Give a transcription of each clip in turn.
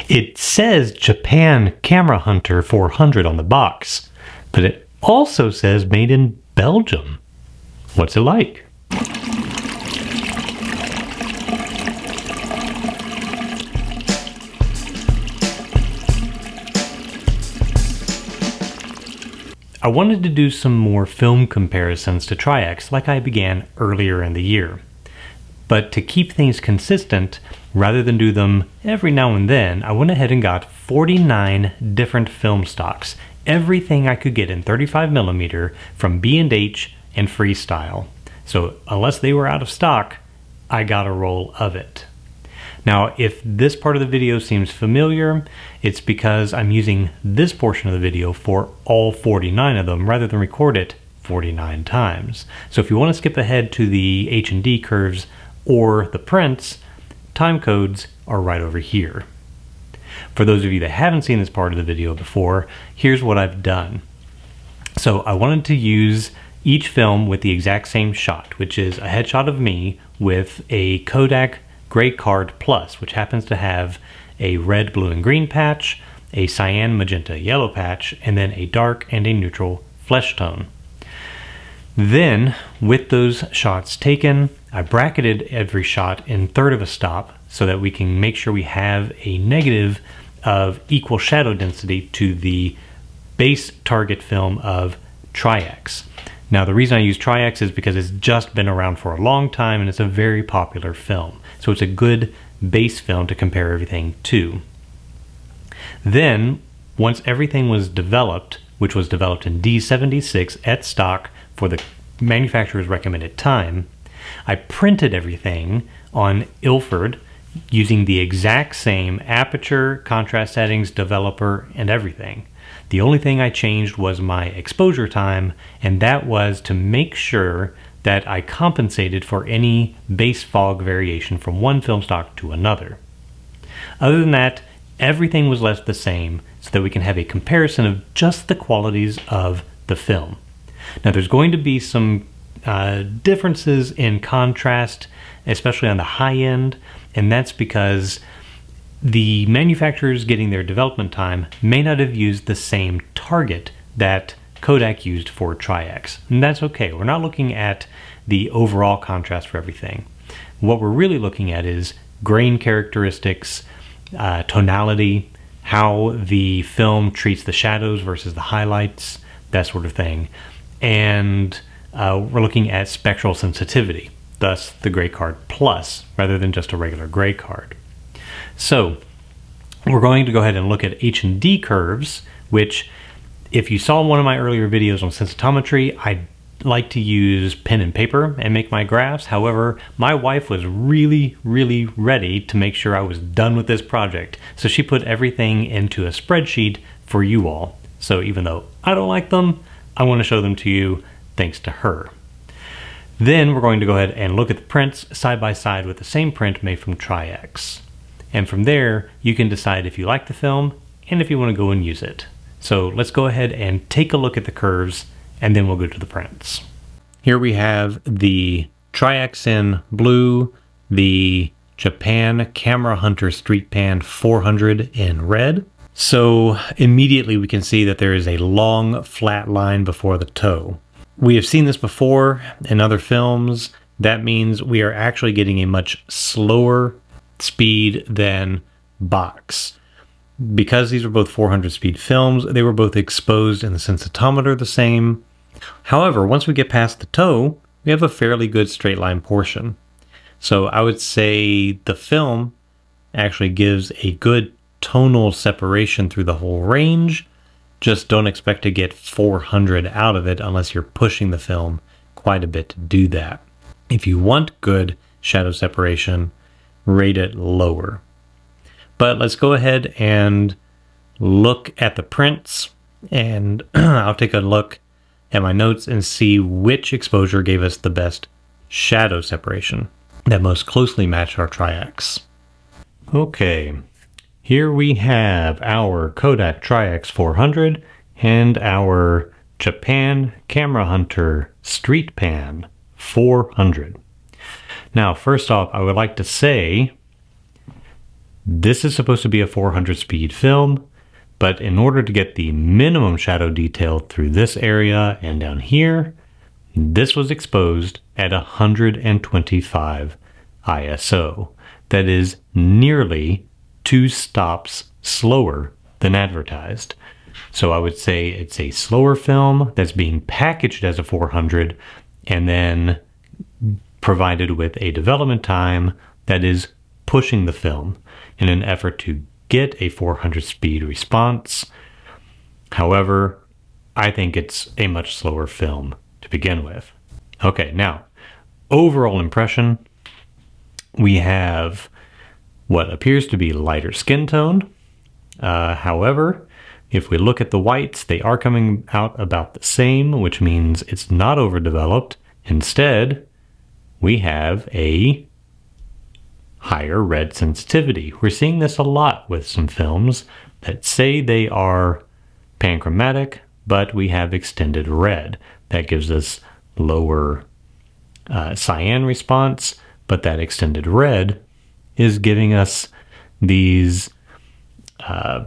It says Japan Camera Hunter 400 on the box, but it also says made in Belgium. What's it like? I wanted to do some more film comparisons to Tri-X like I began earlier in the year. But to keep things consistent, rather than do them every now and then, I went ahead and got 49 different film stocks, everything I could get in 35mm from B&H and Freestyle. So unless they were out of stock, I got a roll of it. Now, if this part of the video seems familiar, it's because I'm using this portion of the video for all 49 of them rather than record it 49 times. So if you want to skip ahead to the H&D curves or the prints, time codes are right over here. For those of you that haven't seen this part of the video before, here's what I've done. So I wanted to use each film with the exact same shot, which is a headshot of me with a Kodak Gray Card Plus, which happens to have a red, blue, and green patch, a cyan, magenta, yellow patch, and then a dark and a neutral flesh tone. Then, with those shots taken, I bracketed every shot in third of a stop so that we can make sure we have a negative of equal shadow density to the base target film of Tri-X. Now, the reason I use Tri-X is because it's just been around for a long time and it's a very popular film. So it's a good base film to compare everything to. Then, once everything was developed, which was developed in D-76 at stock for the manufacturer's recommended time, I printed everything on Ilford using the exact same aperture, contrast settings, developer, and everything. The only thing I changed was my exposure time, and that was to make sure that I compensated for any base fog variation from one film stock to another. Other than that, everything was left the same so that we can have a comparison of just the qualities of the film. Now, there's going to be some differences in contrast, especially on the high end, and that's because the manufacturers getting their development time may not have used the same target that Kodak used for Tri-X. And that's okay. We're not looking at the overall contrast for everything. What we're really looking at is grain characteristics, tonality, how the film treats the shadows versus the highlights, that sort of thing. And we're looking at spectral sensitivity, thus the Gray Card Plus, rather than just a regular Gray Card. So we're going to go ahead and look at H&D curves, which if you saw one of my earlier videos on sensitometry, I like to use pen and paper and make my graphs. However, my wife was really ready to make sure I was done with this project. So she put everything into a spreadsheet for you all. So even though I don't like them, I want to show them to you thanks to her. Then we're going to go ahead and look at the prints side by side with the same print made from Tri-X. And from there, you can decide if you like the film and if you want to go and use it. So let's go ahead and take a look at the curves, and then we'll go to the prints. Here we have the Tri-X in blue, the Japan Camera Hunter Streetpan 400 in red. So immediately we can see that there is a long flat line before the toe. We have seen this before in other films. That means we are actually getting a much slower speed than box. Because these were both 400 speed films, they were both exposed in the sensitometer the same. However, once we get past the toe, we have a fairly good straight line portion. So I would say the film actually gives a good tonal separation through the whole range. Just don't expect to get 400 out of it unless you're pushing the film quite a bit to do that. If you want good shadow separation, rate it lower. But let's go ahead and look at the prints, and I'll take a look at my notes and see which exposure gave us the best shadow separation that most closely matched our Tri-X. Okay, here we have our Kodak Tri-X 400 and our Japan Camera Hunter Streetpan 400. Now, first off, I would like to say This is supposed to be a 400 speed film, but in order to get the minimum shadow detail through this area and down here, this was exposed at 125 ISO. That is nearly 2 stops slower than advertised. So I would say it's a slower film that's being packaged as a 400 and then provided with a development time that is pushing the film in an effort to get a 400 speed response. However, I think it's a much slower film to begin with. Okay, now, overall impression, we have what appears to be lighter skin tone. However, if we look at the whites, they are coming out about the same, which means it's not overdeveloped. Instead, we have a higher red sensitivity. We're seeing this a lot with some films that say they are panchromatic, but we have extended red. That gives us lower cyan response, but that extended red is giving us these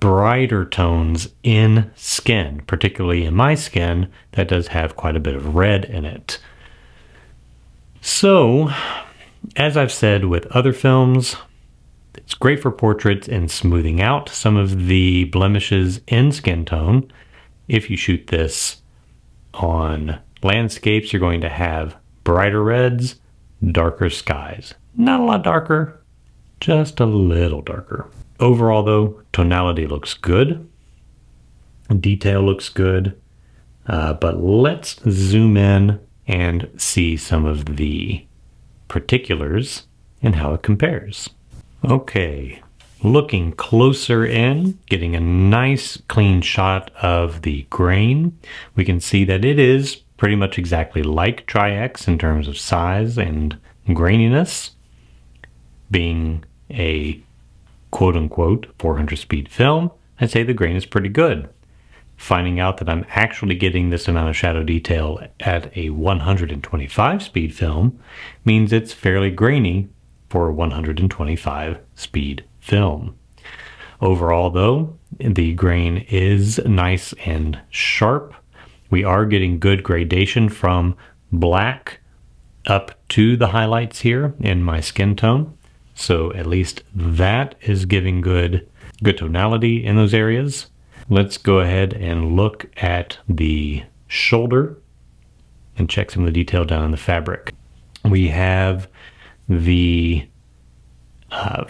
brighter tones in skin, particularly in my skin that does have quite a bit of red in it. So, as I've said with other films, it's great for portraits and smoothing out some of the blemishes in skin tone. If you shoot this on landscapes, you're going to have brighter reds, darker skies. Not a lot darker, just a little darker. Overall though, tonality looks good, detail looks good, but let's zoom in and see some of the particulars and how it compares. Okay, looking closer in, getting a nice clean shot of the grain, we can see that it is pretty much exactly like Tri-X in terms of size and graininess. Being a quote-unquote 400 speed film, I'd say the grain is pretty good. Finding out that I'm actually getting this amount of shadow detail at a 125 speed film means it's fairly grainy for a 125 speed film. Overall though, the grain is nice and sharp. We are getting good gradation from black up to the highlights here in my skin tone. So at least that is giving good tonality in those areas. Let's go ahead and look at the shoulder and check some of the detail down in the fabric. We have the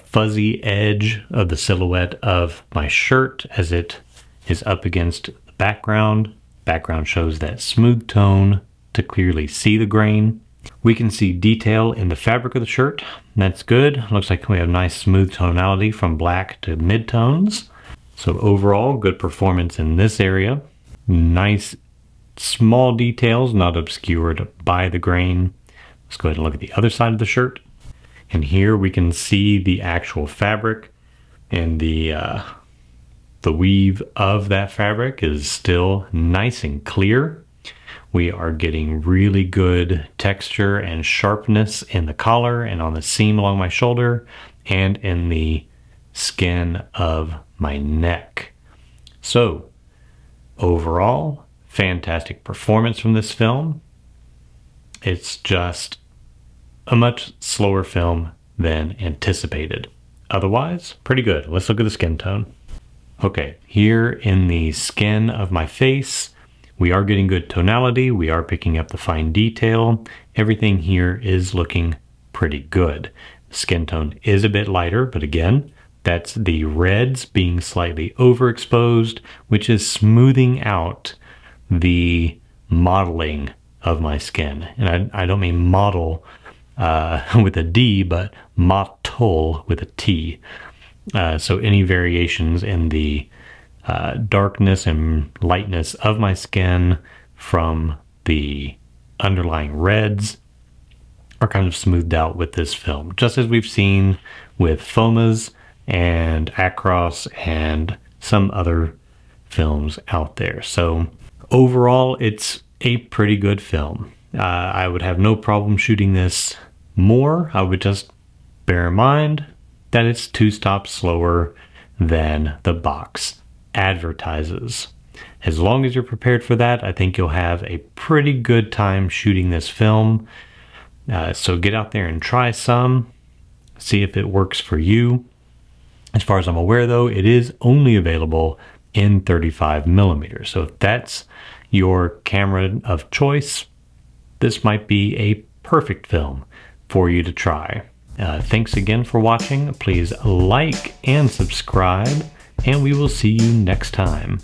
fuzzy edge of the silhouette of my shirt as it is up against the background. Background shows that smooth tone to clearly see the grain. We can see detail in the fabric of the shirt. That's good. Looks like we have nice smooth tonality from black to mid-tones. So overall, good performance in this area. Nice small details, not obscured by the grain. Let's go ahead and look at the other side of the shirt. And here we can see the actual fabric, and the weave of that fabric is still nice and clear. We are getting really good texture and sharpness in the collar and on the seam along my shoulder and in the skin of my neck. So overall, fantastic performance from this film. It's just a much slower film than anticipated. Otherwise, pretty good. Let's look at the skin tone. Okay, here in the skin of my face, we are getting good tonality. We are picking up the fine detail. Everything here is looking pretty good. The skin tone is a bit lighter, but again, that's the reds being slightly overexposed, which is smoothing out the modeling of my skin. And I don't mean model with a D, but mottle with a T. So any variations in the darkness and lightness of my skin from the underlying reds are kind of smoothed out with this film, just as we've seen with Fomas and Acros and some other films out there. So overall, it's a pretty good film. I would have no problem shooting this more. I would just bear in mind that it's 2 stops slower than the box advertises. As long as you're prepared for that, I think you'll have a pretty good time shooting this film. So get out there and try some, see if it works for you. As far as I'm aware though, it is only available in 35mm. So if that's your camera of choice, this might be a perfect film for you to try. Thanks again for watching. Please like and subscribe, and we will see you next time.